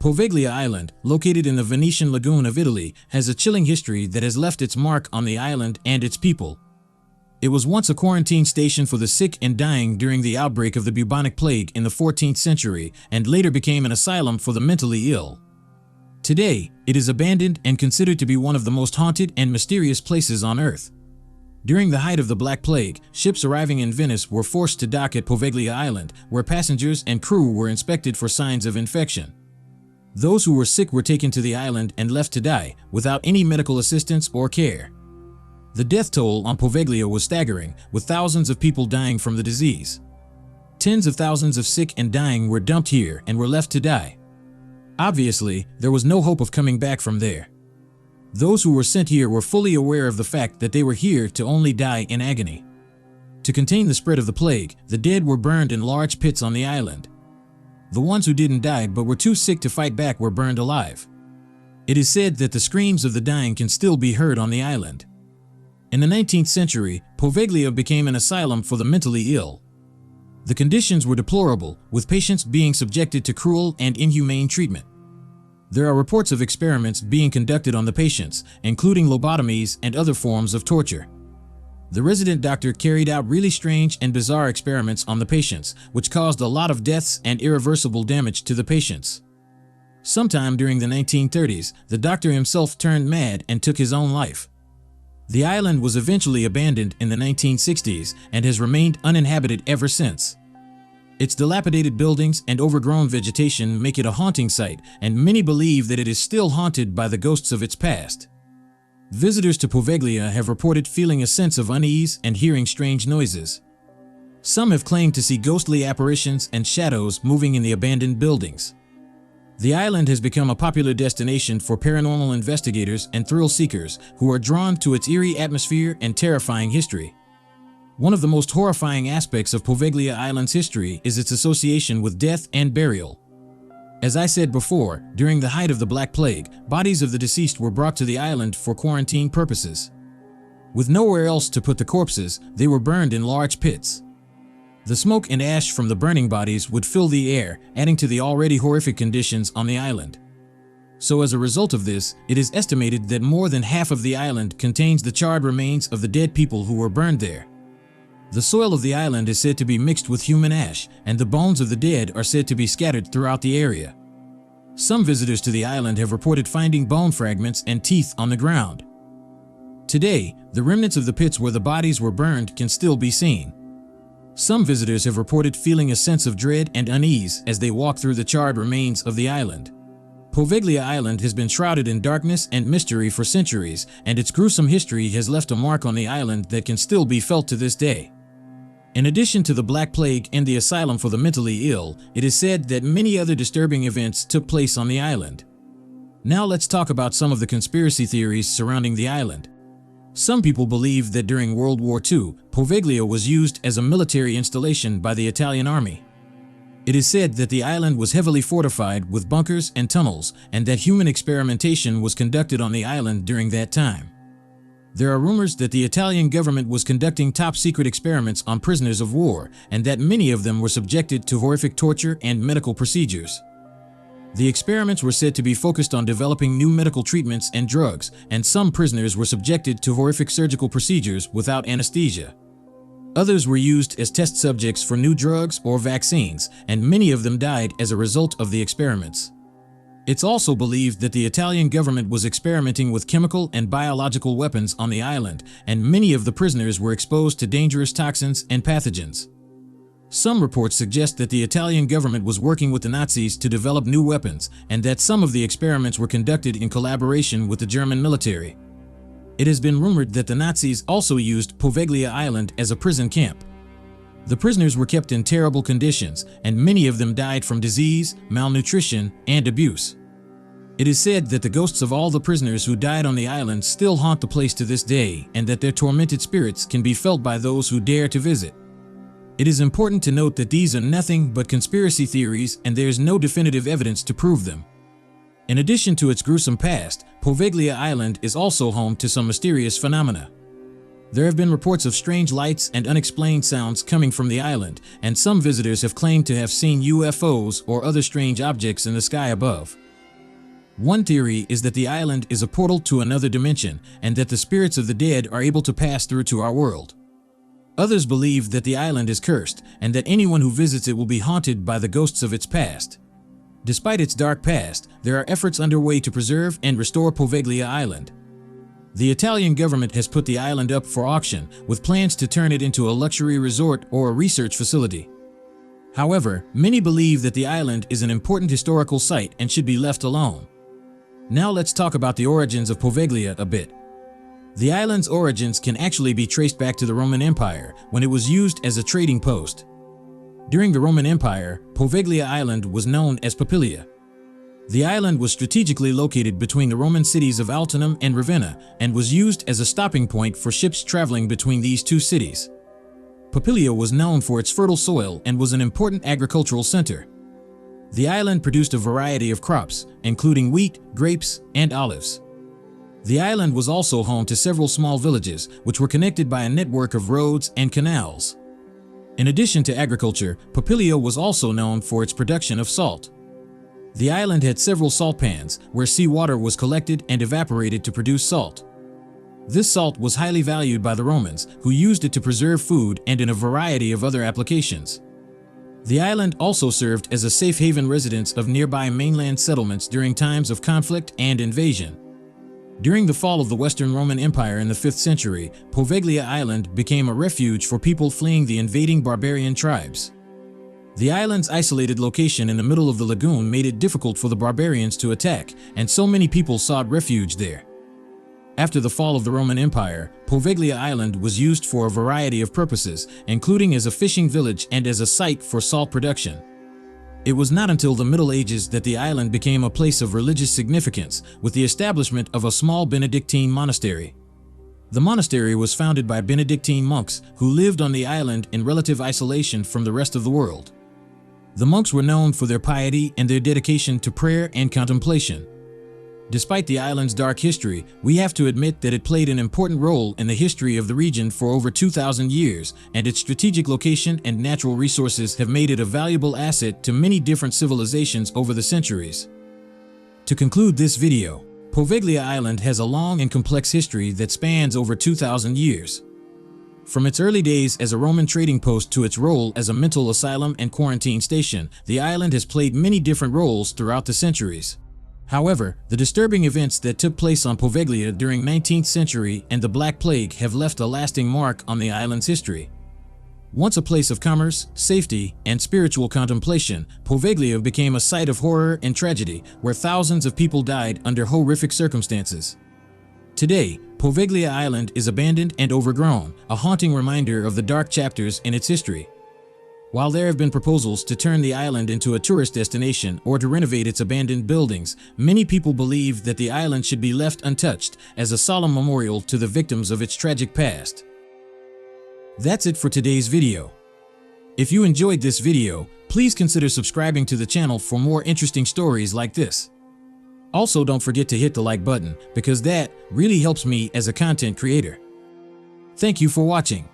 Poveglia Island, located in the Venetian Lagoon of Italy, has a chilling history that has left its mark on the island and its people. It was once a quarantine station for the sick and dying during the outbreak of the bubonic plague in the 14th century and later became an asylum for the mentally ill. Today, it is abandoned and considered to be one of the most haunted and mysterious places on Earth. During the height of the Black Plague, ships arriving in Venice were forced to dock at Poveglia Island, where passengers and crew were inspected for signs of infection. Those who were sick were taken to the island and left to die, without any medical assistance or care. The death toll on Poveglia was staggering, with thousands of people dying from the disease. Tens of thousands of sick and dying were dumped here and were left to die. Obviously, there was no hope of coming back from there. Those who were sent here were fully aware of the fact that they were here to only die in agony. To contain the spread of the plague, the dead were burned in large pits on the island. The ones who didn't die but were too sick to fight back were burned alive. It is said that the screams of the dying can still be heard on the island. In the 19th century, Poveglia became an asylum for the mentally ill. The conditions were deplorable, with patients being subjected to cruel and inhumane treatment. There are reports of experiments being conducted on the patients, including lobotomies and other forms of torture. The resident doctor carried out really strange and bizarre experiments on the patients, which caused a lot of deaths and irreversible damage to the patients. Sometime during the 1930s, the doctor himself turned mad and took his own life. The island was eventually abandoned in the 1960s and has remained uninhabited ever since. Its dilapidated buildings and overgrown vegetation make it a haunting site, and many believe that it is still haunted by the ghosts of its past. Visitors to Poveglia have reported feeling a sense of unease and hearing strange noises. Some have claimed to see ghostly apparitions and shadows moving in the abandoned buildings. The island has become a popular destination for paranormal investigators and thrill seekers who are drawn to its eerie atmosphere and terrifying history. One of the most horrifying aspects of Poveglia Island's history is its association with death and burial. As I said before, during the height of the Black Plague, bodies of the deceased were brought to the island for quarantine purposes. With nowhere else to put the corpses, they were burned in large pits. The smoke and ash from the burning bodies would fill the air, adding to the already horrific conditions on the island. So as a result of this, it is estimated that more than half of the island contains the charred remains of the dead people who were burned there. The soil of the island is said to be mixed with human ash, and the bones of the dead are said to be scattered throughout the area. Some visitors to the island have reported finding bone fragments and teeth on the ground. Today, the remnants of the pits where the bodies were burned can still be seen. Some visitors have reported feeling a sense of dread and unease as they walk through the charred remains of the island. Poveglia Island has been shrouded in darkness and mystery for centuries, and its gruesome history has left a mark on the island that can still be felt to this day. In addition to the Black Plague and the asylum for the mentally ill, it is said that many other disturbing events took place on the island. Now let's talk about some of the conspiracy theories surrounding the island. Some people believe that during World War II, Poveglia was used as a military installation by the Italian army. It is said that the island was heavily fortified with bunkers and tunnels, and that human experimentation was conducted on the island during that time. There are rumors that the Italian government was conducting top-secret experiments on prisoners of war, and that many of them were subjected to horrific torture and medical procedures. The experiments were said to be focused on developing new medical treatments and drugs, and some prisoners were subjected to horrific surgical procedures without anesthesia. Others were used as test subjects for new drugs or vaccines, and many of them died as a result of the experiments. It's also believed that the Italian government was experimenting with chemical and biological weapons on the island, and many of the prisoners were exposed to dangerous toxins and pathogens. Some reports suggest that the Italian government was working with the Nazis to develop new weapons, and that some of the experiments were conducted in collaboration with the German military. It has been rumored that the Nazis also used Poveglia Island as a prison camp. The prisoners were kept in terrible conditions, and many of them died from disease, malnutrition, and abuse. It is said that the ghosts of all the prisoners who died on the island still haunt the place to this day, and that their tormented spirits can be felt by those who dare to visit. It is important to note that these are nothing but conspiracy theories, and there is no definitive evidence to prove them. In addition to its gruesome past, Poveglia Island is also home to some mysterious phenomena. There have been reports of strange lights and unexplained sounds coming from the island, and some visitors have claimed to have seen UFOs or other strange objects in the sky above. One theory is that the island is a portal to another dimension and that the spirits of the dead are able to pass through to our world. Others believe that the island is cursed and that anyone who visits it will be haunted by the ghosts of its past. Despite its dark past, there are efforts underway to preserve and restore Poveglia Island. The Italian government has put the island up for auction, with plans to turn it into a luxury resort or a research facility. However, many believe that the island is an important historical site and should be left alone. Now let's talk about the origins of Poveglia a bit. The island's origins can actually be traced back to the Roman Empire, when it was used as a trading post. During the Roman Empire, Poveglia Island was known as Popillia. The island was strategically located between the Roman cities of Altinum and Ravenna and was used as a stopping point for ships traveling between these two cities. Popillia was known for its fertile soil and was an important agricultural center. The island produced a variety of crops, including wheat, grapes, and olives. The island was also home to several small villages, which were connected by a network of roads and canals. In addition to agriculture, Popillia was also known for its production of salt. The island had several salt pans, where seawater was collected and evaporated to produce salt. This salt was highly valued by the Romans, who used it to preserve food and in a variety of other applications. The island also served as a safe haven residence of nearby mainland settlements during times of conflict and invasion. During the fall of the Western Roman Empire in the 5th century, Poveglia Island became a refuge for people fleeing the invading barbarian tribes. The island's isolated location in the middle of the lagoon made it difficult for the barbarians to attack, and so many people sought refuge there. After the fall of the Roman Empire, Poveglia Island was used for a variety of purposes, including as a fishing village and as a site for salt production. It was not until the Middle Ages that the island became a place of religious significance, with the establishment of a small Benedictine monastery. The monastery was founded by Benedictine monks who lived on the island in relative isolation from the rest of the world. The monks were known for their piety and their dedication to prayer and contemplation. Despite the island's dark history, we have to admit that it played an important role in the history of the region for over 2,000 years, and its strategic location and natural resources have made it a valuable asset to many different civilizations over the centuries. To conclude this video, Poveglia Island has a long and complex history that spans over 2,000 years. From its early days as a Roman trading post to its role as a mental asylum and quarantine station, the island has played many different roles throughout the centuries. However, the disturbing events that took place on Poveglia during 19th century and the Black Plague have left a lasting mark on the island's history. Once a place of commerce, safety, and spiritual contemplation, Poveglia became a site of horror and tragedy where thousands of people died under horrific circumstances. Today, Poveglia Island is abandoned and overgrown, a haunting reminder of the dark chapters in its history. While there have been proposals to turn the island into a tourist destination or to renovate its abandoned buildings, many people believe that the island should be left untouched as a solemn memorial to the victims of its tragic past. That's it for today's video. If you enjoyed this video, please consider subscribing to the channel for more interesting stories like this. Also, don't forget to hit the like button, because that really helps me as a content creator. Thank you for watching.